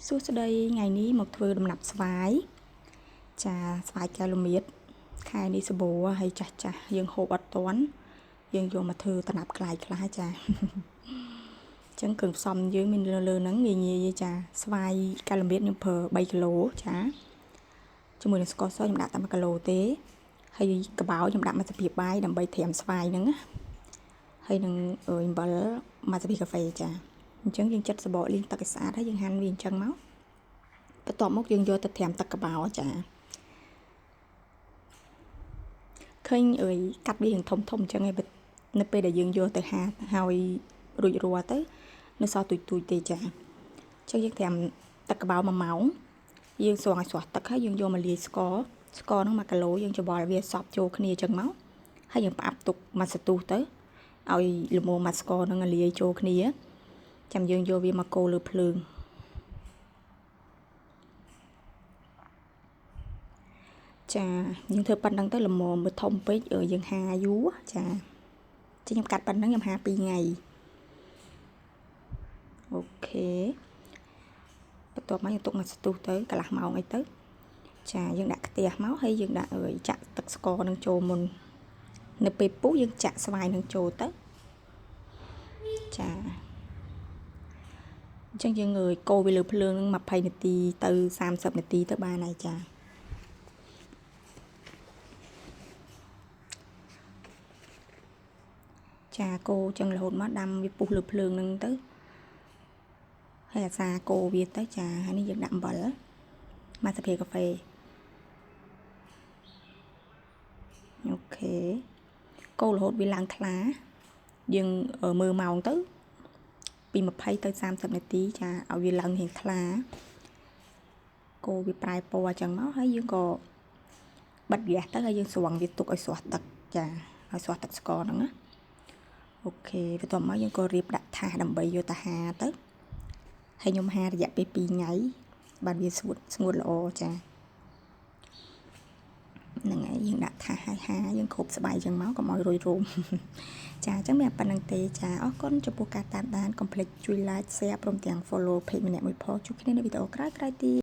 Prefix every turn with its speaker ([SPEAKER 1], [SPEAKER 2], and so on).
[SPEAKER 1] សួស្តីថ្ងៃនេះមកធ្វើដំណាប់ស្វាយចាស្វាយកែវល្មៀតខែនេះសបោហើយចាស់យើងហូបអត់តាន់យើងយកមកធ្វើដំណាប់ក្លាយខ្លះចាអញ្ចឹងគ្រឿងផ្សំយើងមានលើហ្នឹងងាយចាស្វាយកែវល្មៀតខ្ញុំប្រើ3គីឡូចាជាមួយនឹងស្ករសខ្ញុំដាក់តែ1គីឡូទេហើយកបោខ្ញុំដាក់មកស្ពាបបាយដើម្បីត្រាំស្វាយហ្នឹងណាហើយនឹងអំបិលមកស្ពាបកាហ្វេចាអញ្ចឹងយើងចិតសបកលាងទឹកឲ្យស្អាតហើយយើងហាន់វាអញ្ចឹងមកបន្ទាប់មកយើងយកទៅត្រាំទឹកកបោចាឃើញកាត់វាយ៉ាងធំអញ្ចឹងឯងនៅពេលដែលយើងយកទៅហាត់ហើយរួចរាល់ទៅនៅសល់ទួយទេចាអញ្ចឹងយើងត្រាំទឹកកបោ1ម៉ោងយើងស្រង់ឲ្យស្រស់ទឹកហើយយើងយកមកលាយស្ករហ្នឹង1គីឡូយើងច្របល់វាសព្វចូលគ្នាអញ្ចឹងមកហើយយើងផ្អាប់ទុកមួយសន្ទុះទៅឲ្យល្មមមកស្ករហ្នឹងលាយចូលគ្នាចាំយើងយកវាមកកូរលើភ្លើងចាយើងធ្វើប៉ុណ្្នឹងទៅល្មមមើលធំពេកយើងហាយូរចាខ្ញុំកាត់ប៉ុណ្្នឹងខ្ញុំហា2ថ្ងៃអូខេបន្ទាប់មកយើងទុកមកស្ទុះទៅកន្លះម៉ោងអីទៅចាយើងដាក់ខ្ទះមកហើយយើងដាក់ចាក់ទឹកស្ករនឹងចូលមុននៅពេលពុះយើងចាក់ស្វាយនឹងចូលទៅចាអញ្ចឹងយើងកូរវាលើភ្លើងនឹង20នាទីទៅ30នាទីទៅបានហើយចាកូរចឹងរហូតមកដាំវាពុះលើភ្លើងនឹងទៅហើយអាសាកូរវាទៅចាហើយនេះយើងដាក់អំបិលមកស្ពាកាហ្វេអូខេកូររហូតវាឡើងថ្លាយើងមើលម៉ោងទៅពី20ទៅ30នាទីចាឲ្យវាឡើងរាងថ្លាកូរវាប្រែពណ៌អញ្ចឹងមកហើយយើងក៏បិទហ្គាសទៅហើយយើងស្រង់វាទុកឲ្យស្រស់ទឹកចាឲ្យស្រស់ទឹកស្ករហ្នឹងណាអូខេបន្ទាប់មកយើងក៏រៀបដាក់ថាសដើម្បីយកទៅហាទៅហើយខ្ញុំហារយៈពេល2ថ្ងៃបានវាស្ងួតល្អចាហ្នឹងហើយយើងដាក់ថាសហើយហាយើងគ្រប់ស្បែកអញ្ចឹងមកកុំឲ្យរយរោមចាអញ្ចឹងមានប៉ុណ្្នឹងទេចាអរគុណចំពោះការតាមដានកុំភ្លេចជួយ like share ព្រមទាំង follow page ម្នាក់មួយផងជួបគ្នានៅវីដេអូក្រោយៗទៀត